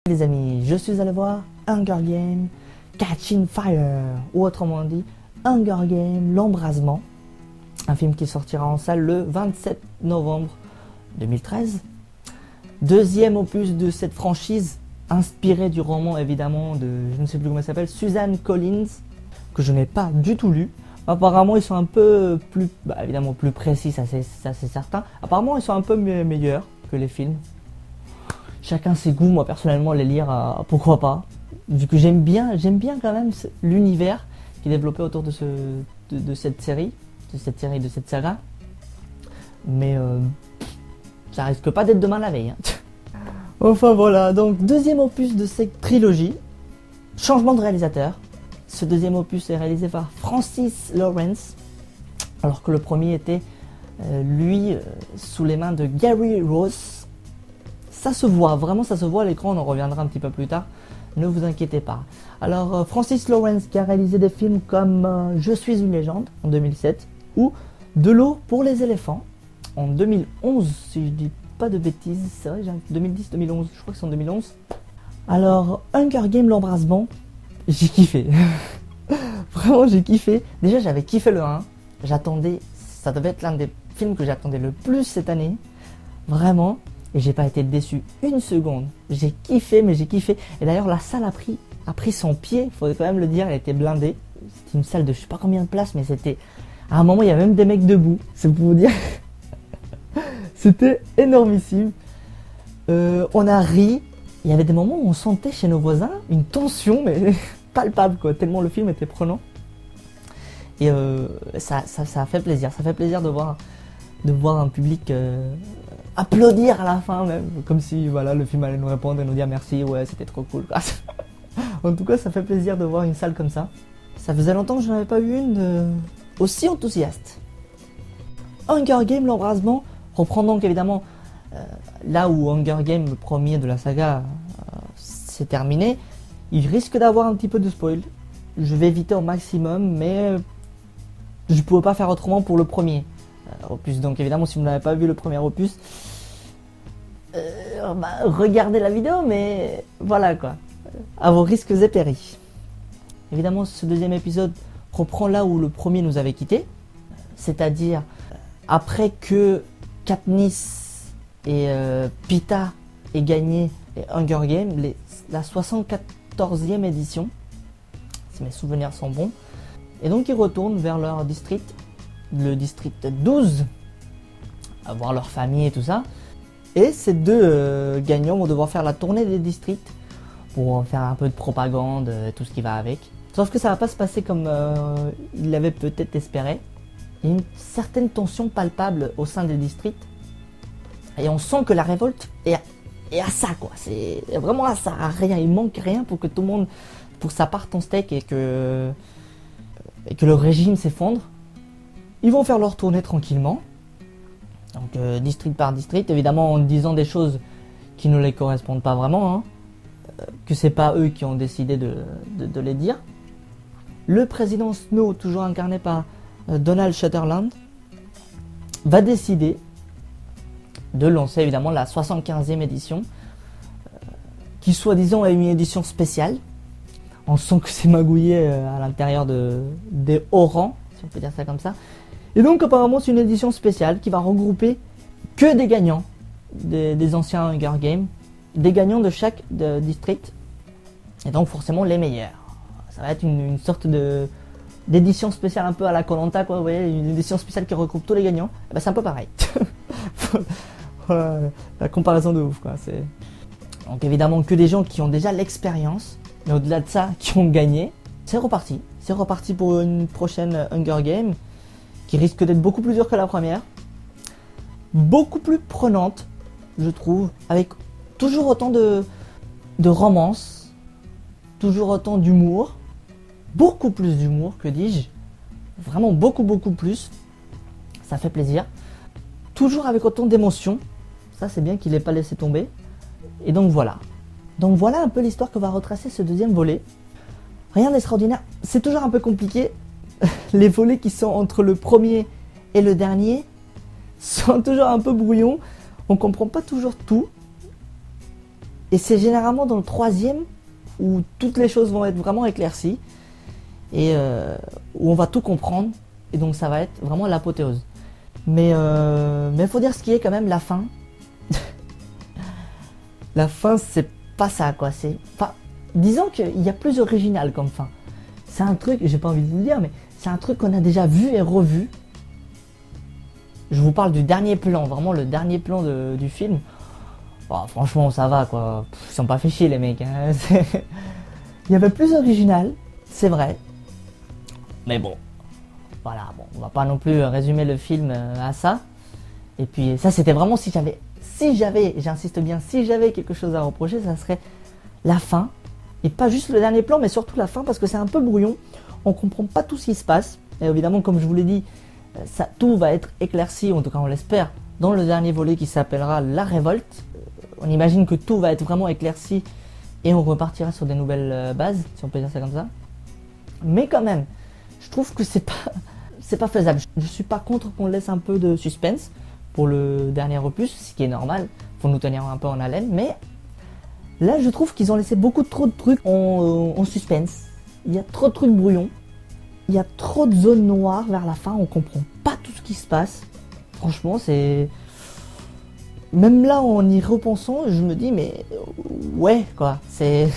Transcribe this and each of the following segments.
Les amis, je suis allé voir Hunger Games Catching Fire, ou autrement dit Hunger Games l'embrasement, un film qui sortira en salle le 27 novembre 2013. Deuxième opus de cette franchise, inspiré du roman évidemment de, je ne sais plus comment elle s'appelle, Suzanne Collins, que je n'ai pas du tout lu. Apparemment ils sont un peu plus, évidemment plus précis, ça c'est certain. Apparemment ils sont un peu meilleurs que les films. Chacun ses goûts, moi personnellement les lire, pourquoi pas. Vu que j'aime bien quand même l'univers qui est développé autour de cette série, de cette saga. Mais ça risque pas d'être demain la veille. Hein. Enfin voilà, donc deuxième opus de cette trilogie, changement de réalisateur. Ce deuxième opus est réalisé par Francis Lawrence, alors que le premier était sous les mains de Gary Ross. Ça se voit, vraiment ça se voit à l'écran, on en reviendra un petit peu plus tard, ne vous inquiétez pas. Alors Francis Lawrence qui a réalisé des films comme Je suis une légende en 2007 ou De l'eau pour les éléphants en 2011, si je dis pas de bêtises, c'est vrai, 2010-2011, je crois que c'est en 2011. Alors Hunger Games l'embrasement, j'ai kiffé, vraiment j'ai kiffé. Déjà j'avais kiffé le 1, j'attendais, ça devait être l'un des films que j'attendais le plus cette année, vraiment. Et j'ai pas été déçu une seconde. J'ai kiffé, mais j'ai kiffé. Et d'ailleurs, la salle a pris son pied. Il faudrait quand même le dire, elle était blindée. C'était une salle de je sais pas combien de places, mais c'était... À un moment, il y avait même des mecs debout. C'est pour vous dire. C'était énormissime. On a ri. Il y avait des moments où on sentait chez nos voisins une tension, mais palpable, quoi. Tellement le film était prenant. Et ça a fait plaisir. Ça fait plaisir de voir un public... applaudir à la fin même, comme si voilà, le film allait nous répondre et nous dire merci, ouais c'était trop cool. En tout cas ça fait plaisir de voir une salle comme ça. Ça faisait longtemps que je n'avais pas eu une aussi enthousiaste. Hunger Games l'embrasement reprend donc évidemment là où Hunger Games le premier de la saga s'est terminé. Il risque d'avoir un petit peu de spoil. Je vais éviter au maximum, mais je ne pouvais pas faire autrement pour le premier opus. Donc évidemment si vous n'avez pas vu le premier opus, regardez la vidéo, mais voilà quoi, à vos risques et périls. Évidemment ce deuxième épisode reprend là où le premier nous avait quitté, c'est-à-dire après que Katniss et Peeta aient gagné les Hunger Games, la 74e édition, si mes souvenirs sont bons, et donc ils retournent vers leur district, le district 12, à voir leur famille et tout ça. Et ces deux gagnants vont devoir faire la tournée des districts pour faire un peu de propagande, tout ce qui va avec. Sauf que ça va pas se passer comme ils l'avaient peut-être espéré. Il y a une certaine tension palpable au sein des districts. Et on sent que la révolte est à ça, quoi. C'est vraiment à ça, à rien. Il manque rien pour que tout le monde, pour que ça parte en steak et que le régime s'effondre. Ils vont faire leur tournée tranquillement, donc district par district, évidemment en disant des choses qui ne les correspondent pas vraiment, hein, que c'est pas eux qui ont décidé de les dire. Le président Snow, toujours incarné par Donald Sutherland, va décider de lancer évidemment la 75e édition, qui soi-disant est une édition spéciale. On sent que c'est magouillé à l'intérieur des hauts rangs, si on peut dire ça comme ça. Et donc apparemment c'est une édition spéciale qui va regrouper que des gagnants des anciens Hunger Games, des gagnants de chaque district, et donc forcément les meilleurs. Ça va être une sorte d'édition spéciale un peu à la Koh-Lanta, quoi, vous voyez, une édition spéciale qui regroupe tous les gagnants. Et ben, c'est un peu pareil. Voilà, la comparaison de ouf, quoi. Donc évidemment que des gens qui ont déjà l'expérience, mais au-delà de ça, qui ont gagné. C'est reparti. C'est reparti pour une prochaine Hunger Games, qui risque d'être beaucoup plus dure que la première, beaucoup plus prenante, je trouve, avec toujours autant de romance, toujours autant d'humour, beaucoup plus d'humour, que dis-je, vraiment beaucoup plus, ça fait plaisir, toujours avec autant d'émotion, ça c'est bien qu'il n'ait pas laissé tomber, et donc voilà un peu l'histoire que va retracer ce deuxième volet. Rien d'extraordinaire, c'est toujours un peu compliqué. Les volets qui sont entre le premier et le dernier sont toujours un peu brouillons. On comprend pas toujours tout. Et c'est généralement dans le troisième où toutes les choses vont être vraiment éclaircies et où on va tout comprendre. Et donc ça va être vraiment l'apothéose. Mais faut dire ce qui est quand même, la fin. La fin, c'est pas ça, quoi. Disons qu'il y a plus original comme fin. C'est un truc, j'ai pas envie de vous le dire, mais c'est un truc qu'on a déjà vu et revu. Je vous parle du dernier plan, vraiment le dernier plan du film. Oh, franchement, ça va, quoi. Ils sont pas fait chier, les mecs. Hein. Il y avait plus original, c'est vrai. Mais bon, voilà, bon, on va pas non plus résumer le film à ça. Et puis ça, c'était vraiment si j'avais, j'insiste bien, si j'avais quelque chose à reprocher, ça serait la fin. Et pas juste le dernier plan, mais surtout la fin, parce que c'est un peu brouillon. On comprend pas tout ce qui se passe. Et évidemment, comme je vous l'ai dit, tout va être éclairci, en tout cas on l'espère, dans le dernier volet qui s'appellera La Révolte. On imagine que tout va être vraiment éclairci et on repartira sur des nouvelles bases, si on peut dire ça comme ça. Mais quand même, je trouve que c'est pas faisable. Je suis pas contre qu'on laisse un peu de suspense pour le dernier opus, ce qui est normal, faut nous tenir un peu en haleine, mais là je trouve qu'ils ont laissé beaucoup trop de trucs en suspense. Il y a trop de trucs brouillons, il y a trop de zones noires vers la fin, on comprend pas tout ce qui se passe. Franchement, c'est... Même là, en y repensant, je me dis, mais ouais, quoi, c'est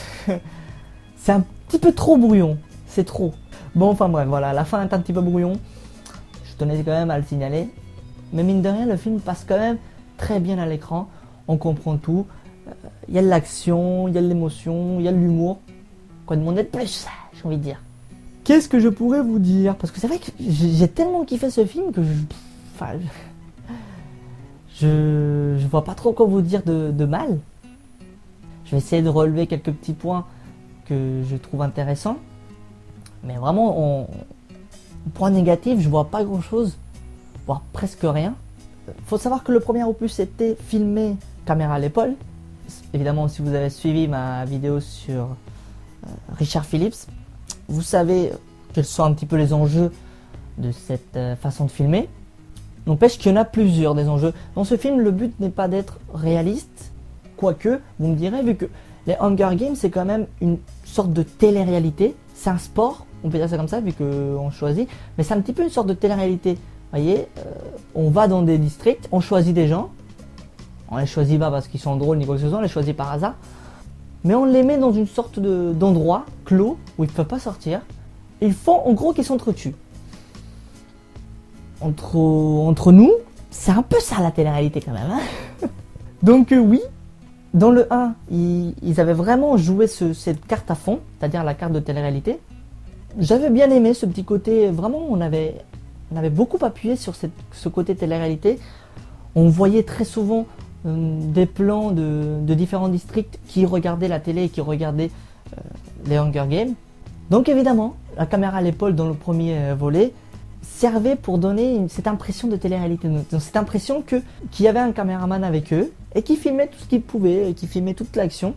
un petit peu trop brouillon, c'est trop. Bon, enfin bref, voilà, la fin est un petit peu brouillon, je tenais quand même à le signaler. Mais mine de rien, le film passe quand même très bien à l'écran, on comprend tout. Il y a de l'action, il y a de l'émotion, il y a de l'humour. Quoi demander de plus, j'ai envie de dire. Qu'est-ce que je pourrais vous dire? Parce que c'est vrai que j'ai tellement kiffé ce film que je vois pas trop quoi vous dire de mal. Je vais essayer de relever quelques petits points que je trouve intéressants. Mais vraiment, en point négatif, je vois pas grand chose, voire presque rien. Faut savoir que le premier opus était filmé caméra à l'épaule. Évidemment, si vous avez suivi ma vidéo sur Richard Phillips, vous savez quels sont un petit peu les enjeux de cette façon de filmer. N'empêche qu'il y en a plusieurs des enjeux. Dans ce film, le but n'est pas d'être réaliste, quoique, vous me direz, vu que les Hunger Games, c'est quand même une sorte de télé-réalité. C'est un sport, on peut dire ça comme ça, vu qu'on choisit, mais c'est un petit peu une sorte de télé-réalité. Vous voyez, on va dans des districts, on choisit des gens. On les choisit pas parce qu'ils sont drôles ni quoi que ce soit, on les choisit par hasard. Mais on les met dans une sorte d'endroit clos où ils ne peuvent pas sortir. Ils font en gros qu'ils s'entretuent. Entre nous, c'est un peu ça la télé-réalité quand même. Hein. Donc oui, dans le 1, ils avaient vraiment joué cette carte à fond, c'est-à-dire la carte de télé-réalité. J'avais bien aimé ce petit côté, vraiment on avait beaucoup appuyé sur ce côté télé-réalité. On voyait très souvent des plans de différents districts qui regardaient la télé et qui regardaient les Hunger Games. Donc évidemment, la caméra à l'épaule dans le premier volet servait pour donner cette impression de télé-réalité. Donc cette impression qu'il y avait un caméraman avec eux et qui filmait tout ce qu'il pouvait, et qui filmait toute l'action.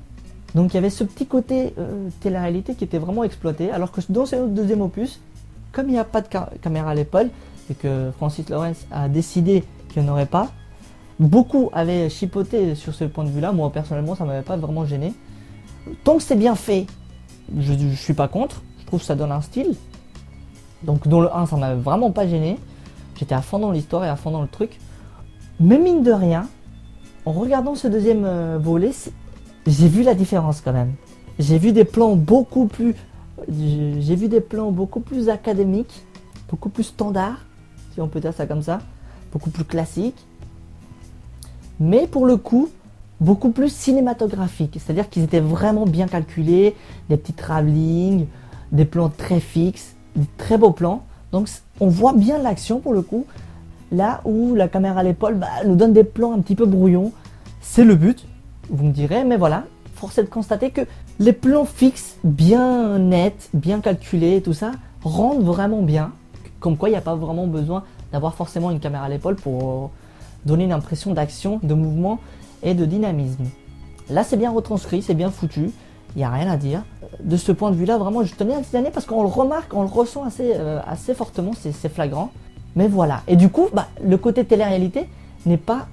Donc il y avait ce petit côté télé-réalité qui était vraiment exploité, alors que dans ce deuxième opus, comme il n'y a pas de caméra à l'épaule, et que Francis Lawrence a décidé qu'il n'y en aurait pas, beaucoup avaient chipoté sur ce point de vue-là. Moi personnellement, ça ne m'avait pas vraiment gêné. Tant que c'est bien fait, je ne suis pas contre, je trouve que ça donne un style. Donc dans le 1, ça ne m'avait vraiment pas gêné. J'étais à fond dans l'histoire et à fond dans le truc. Mais mine de rien, en regardant ce deuxième volet, j'ai vu la différence quand même. J'ai vu des plans beaucoup plus académiques, beaucoup plus standards, si on peut dire ça comme ça, beaucoup plus classiques. Mais pour le coup, beaucoup plus cinématographiques. C'est-à-dire qu'ils étaient vraiment bien calculés, des petits travelling, des plans très fixes, des très beaux plans. Donc on voit bien l'action pour le coup. Là où la caméra à l'épaule nous donne des plans un petit peu brouillons. C'est le but, vous me direz, mais voilà. Force est de constater que les plans fixes, bien nets, bien calculés et tout ça, rendent vraiment bien. Comme quoi il n'y a pas vraiment besoin d'avoir forcément une caméra à l'épaule pour donner une impression d'action, de mouvement et de dynamisme. Là c'est bien retranscrit, c'est bien foutu, il n'y a rien à dire. De ce point de vue là, vraiment je tenais à le signaler parce qu'on le remarque, on le ressent assez fortement, c'est flagrant. Mais voilà, et du coup le côté télé-réalité n'est pas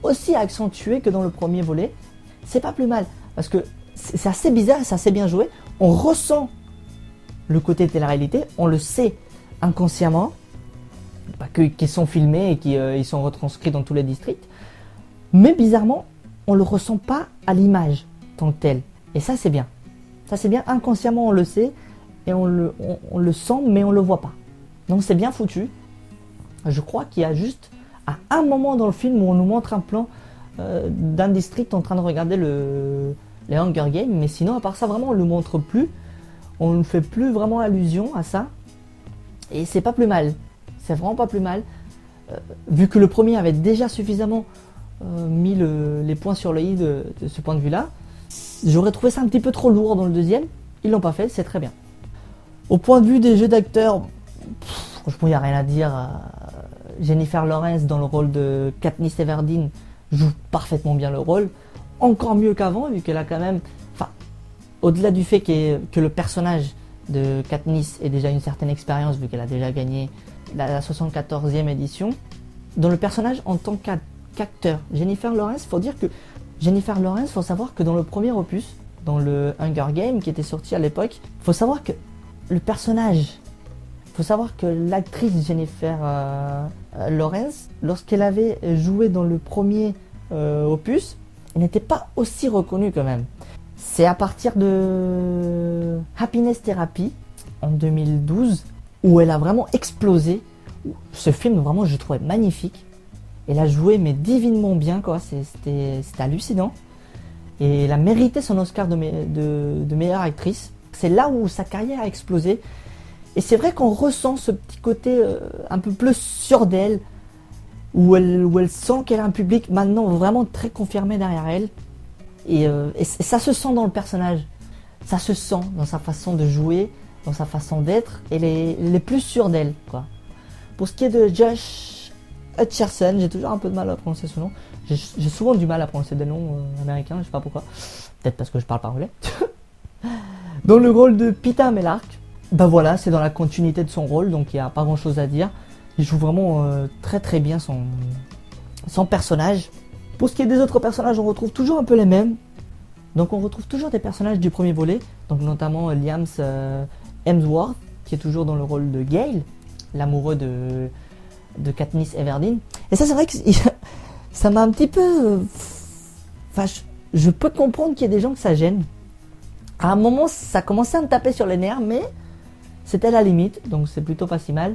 aussi accentué que dans le premier volet. C'est pas plus mal. parce que c'est assez bizarre, c'est assez bien joué. On ressent le côté télé-réalité, on le sait inconsciemment, qu'ils sont filmés et qu'ils sont retranscrits dans tous les districts, mais bizarrement, on le ressent pas à l'image tant que tel. Et ça c'est bien. Ça c'est bien, inconsciemment on le sait et on le sent, mais on le voit pas. Donc c'est bien foutu. Je crois qu'il y a juste à un moment dans le film où on nous montre un plan d'un district en train de regarder les Hunger Games, mais sinon à part ça vraiment on le montre plus, on ne fait plus vraiment allusion à ça, et c'est pas plus mal, c'est vraiment pas plus mal, vu que le premier avait déjà suffisamment mis les points sur le i de ce point de vue là. J'aurais trouvé ça un petit peu trop lourd dans le deuxième, ils l'ont pas fait, c'est très bien. Au point de vue des jeux d'acteurs, franchement il n'y a rien à dire. Jennifer Lawrence dans le rôle de Katniss Everdeen joue parfaitement bien le rôle, encore mieux qu'avant, vu qu'elle a quand même, enfin, au-delà du fait que le personnage de Katniss ait déjà une certaine expérience, vu qu'elle a déjà gagné la 74e édition, dans le personnage en tant qu'acteur, Jennifer Lawrence, faut dire que Jennifer Lawrence, faut savoir que dans le premier opus, dans le Hunger Game qui était sorti à l'époque, faut savoir que le personnage, faut savoir que l'actrice Jennifer Lawrence, lorsqu'elle avait joué dans le premier opus, elle n'était pas aussi reconnue quand même. C'est à partir de Happiness Therapy en 2012 où elle a vraiment explosé. Ce film vraiment je le trouvais magnifique. Elle a joué mais divinement bien quoi, c'était hallucinant. Et elle a mérité son Oscar de meilleure actrice. C'est là où sa carrière a explosé. Et c'est vrai qu'on ressent ce petit côté un peu plus sûr d'elle, où elle sent qu'elle a un public maintenant vraiment très confirmé derrière elle. Et ça se sent dans le personnage. Ça se sent dans sa façon de jouer, dans sa façon d'être. Elle est plus sûre d'elle, quoi. Pour ce qui est de Josh Hutcherson, j'ai toujours un peu de mal à prononcer son nom. J'ai souvent du mal à prononcer des noms américains, je sais pas pourquoi. Peut-être parce que je parle pas anglais. Dans le rôle de Peeta Mellark, bah voilà, c'est dans la continuité de son rôle, donc il n'y a pas grand chose à dire. Il joue vraiment très très bien son personnage. Pour ce qui est des autres personnages, on retrouve toujours un peu les mêmes. Donc on retrouve toujours des personnages du premier volet, donc notamment Liam Hemsworth, qui est toujours dans le rôle de Gale, l'amoureux de Katniss Everdeen. Et ça c'est vrai que ça m'a un petit peu... Enfin, je peux comprendre qu'il y ait des gens que ça gêne. À un moment, ça commençait à me taper sur les nerfs, mais c'était la limite, donc c'est plutôt pas si mal.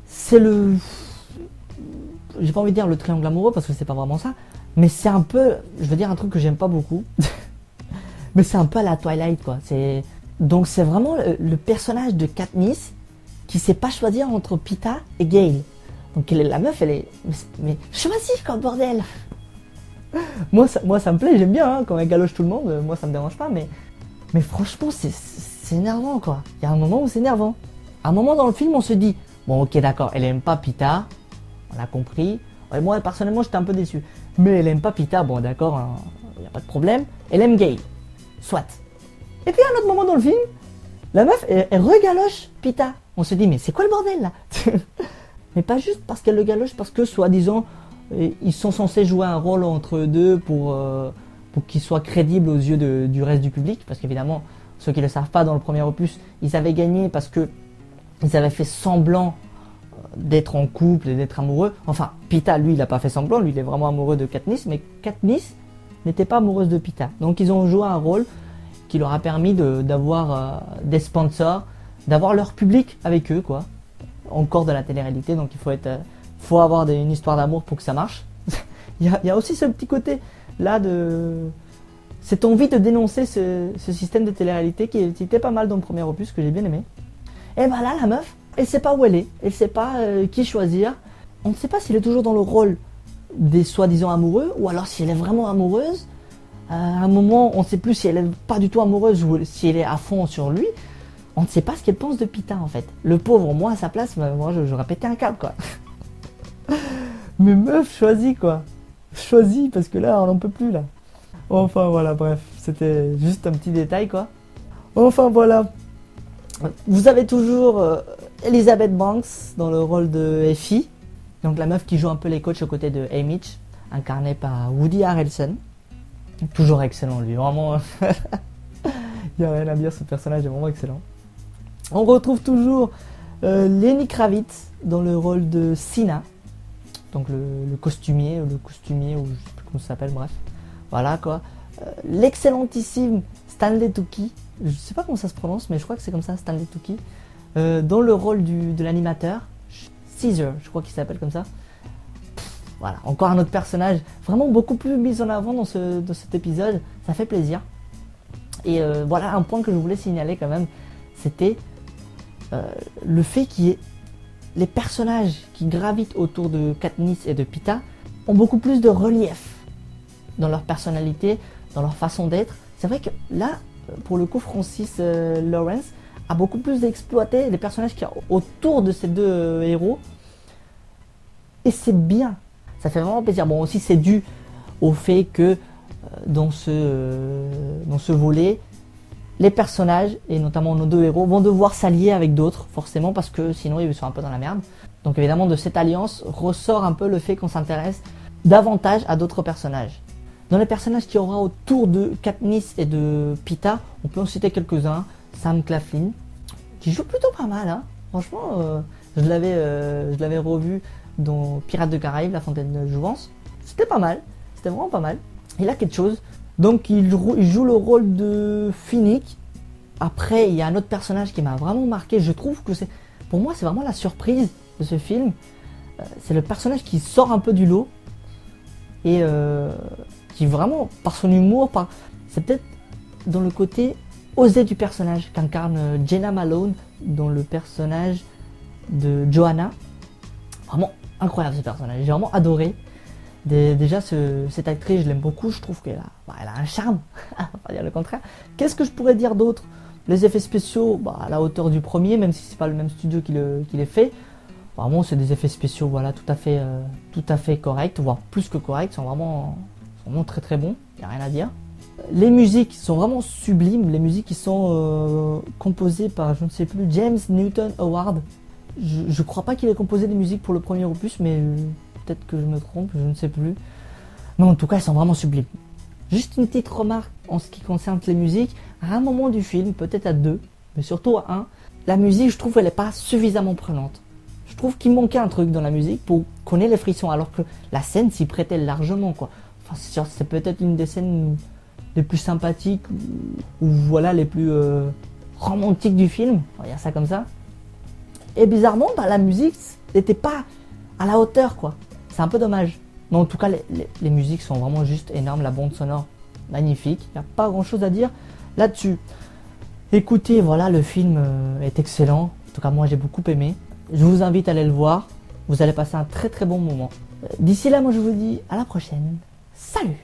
C'est le... J'ai pas envie de dire le triangle amoureux, parce que c'est pas vraiment ça, mais c'est un peu... Je veux dire un truc que j'aime pas beaucoup, mais c'est un peu à la Twilight, quoi. Donc c'est vraiment le personnage de Katniss qui sait pas choisir entre Peeta et Gale. Donc la meuf, elle est... Mais choisis, quoi, bordel. Moi, ça me plaît, j'aime bien, hein, quand elle galoche tout le monde, moi ça me dérange pas, mais franchement, c'est énervant, quoi. Il y a un moment où c'est énervant. À un moment dans le film, on se dit, bon, ok, d'accord, elle aime pas Peeta, on l'a compris. Ouais, moi, personnellement, j'étais un peu déçu. Mais elle aime pas Peeta, bon, d'accord, il n'y a pas de problème. Elle aime Gale, soit. Et puis, à un autre moment dans le film, la meuf, elle regaloche Peeta. On se dit, mais c'est quoi le bordel, là? Mais pas juste parce qu'elle le galoche, parce que, soi-disant, ils sont censés jouer un rôle entre eux deux pour qu'ils soient crédibles aux yeux du reste du public, parce qu'évidemment, ceux qui ne le savent pas, dans le premier opus, ils avaient gagné parce que ils avaient fait semblant d'être en couple et d'être amoureux. Enfin, Peeta, lui, il n'a pas fait semblant, lui, il est vraiment amoureux de Katniss, mais Katniss n'était pas amoureuse de Peeta. Donc, ils ont joué un rôle qui leur a permis d'avoir des sponsors, d'avoir leur public avec eux, quoi. Encore de la télé-réalité, donc il faut avoir une histoire d'amour pour que ça marche. Il y a aussi ce petit côté là cette envie de dénoncer ce système de télé-réalité qui était pas mal dans le premier opus, que j'ai bien aimé. Et ben là, la meuf, elle sait pas où elle est, elle sait pas qui choisir. On ne sait pas s'il est toujours dans le rôle des soi-disant amoureux, ou alors si elle est vraiment amoureuse. À un moment, on ne sait plus si elle est pas du tout amoureuse ou si elle est à fond sur lui. On ne sait pas ce qu'elle pense de Peeta, en fait. Le pauvre, moi à sa place, moi j'aurais pété un câble, quoi. Mais meuf, choisis, quoi. Choisis, parce que là, on n'en peut plus, là. Enfin, voilà, bref. C'était juste un petit détail, quoi. Enfin, voilà. Vous avez toujours Elizabeth Banks dans le rôle de Effie. Donc la meuf qui joue un peu les coachs aux côtés de Haymitch, incarnée par Woody Harrelson. Toujours excellent lui, vraiment. Il n'y a rien à dire, ce personnage est vraiment excellent. On retrouve toujours Lenny Kravitz dans le rôle de Sina, donc le costumier, ou je sais plus comment ça s'appelle, bref. Voilà quoi. L'excellentissime Stanley Tucci, je sais pas comment ça se prononce, mais je crois que c'est comme ça, Stanley Tucci, dans le rôle de l'animateur, Caesar, je crois qu'il s'appelle comme ça. Voilà, encore un autre personnage, vraiment beaucoup plus mis en avant dans cet épisode, ça fait plaisir. Et voilà un point que je voulais signaler quand même, c'était le fait qu'il y ait les personnages qui gravitent autour de Katniss et de Peeta ont beaucoup plus de relief dans leur personnalité, dans leur façon d'être. C'est vrai que là, pour le coup, Francis Lawrence a beaucoup plus exploité les personnages qu'il y a autour de ces deux héros. Et c'est bien, ça fait vraiment plaisir. Bon, aussi c'est dû au fait que dans ce volet, les personnages, et notamment nos deux héros, vont devoir s'allier avec d'autres, forcément, parce que sinon ils sont un peu dans la merde. Donc évidemment, de cette alliance ressort un peu le fait qu'on s'intéresse davantage à d'autres personnages. Dans les personnages qu'il y aura autour de Katniss et de Peeta, on peut en citer quelques-uns. Sam Claflin, qui joue plutôt pas mal, hein. Franchement, je l'avais revu dans Pirates de Caraïbes, La Fontaine de Jouvence. C'était pas mal, c'était vraiment pas mal. Il a quelque chose. Donc il joue le rôle de Finnick. Après, il y a un autre personnage qui m'a vraiment marqué. Je trouve que pour moi, c'est vraiment la surprise de ce film. C'est le personnage qui sort un peu du lot. Et qui vraiment, par son humour, c'est peut-être dans le côté osé du personnage qu'incarne Jenna Malone dans le personnage de Johanna. Vraiment incroyable ce personnage, j'ai vraiment adoré. Déjà, cette actrice, je l'aime beaucoup, je trouve qu'elle a un charme, on va pas dire le contraire. Qu'est-ce que je pourrais dire d'autre? Les effets spéciaux, à la hauteur du premier, même si c'est pas le même studio qui les fait. Vraiment, c'est des effets spéciaux, voilà, tout à fait corrects, voire plus que corrects, sont vraiment très très bons, il n'y a rien à dire. Les musiques sont vraiment sublimes, les musiques qui sont composées par, je ne sais plus, James Newton Howard. Je crois pas qu'il ait composé des musiques pour le premier opus, mais peut-être que je me trompe, je ne sais plus. Mais en tout cas, elles sont vraiment sublimes. Juste une petite remarque en ce qui concerne les musiques. À un moment du film, peut-être à deux, mais surtout à un, la musique, je trouve, elle n'est pas suffisamment prenante. Je trouve qu'il manquait un truc dans la musique pour qu'on ait les frissons, alors que la scène s'y prêtait largement, quoi. Enfin, c'est peut-être une des scènes les plus sympathiques ou voilà, les plus romantiques du film. On va dire ça comme ça. Et bizarrement, la musique n'était pas à la hauteur, quoi. C'est un peu dommage. Mais en tout cas, les musiques sont vraiment juste énormes. La bande sonore, magnifique. Il n'y a pas grand-chose à dire là-dessus. Écoutez, voilà, le film est excellent. En tout cas, moi, j'ai beaucoup aimé. Je vous invite à aller le voir. Vous allez passer un très très bon moment. D'ici là, moi, je vous dis à la prochaine. Salut!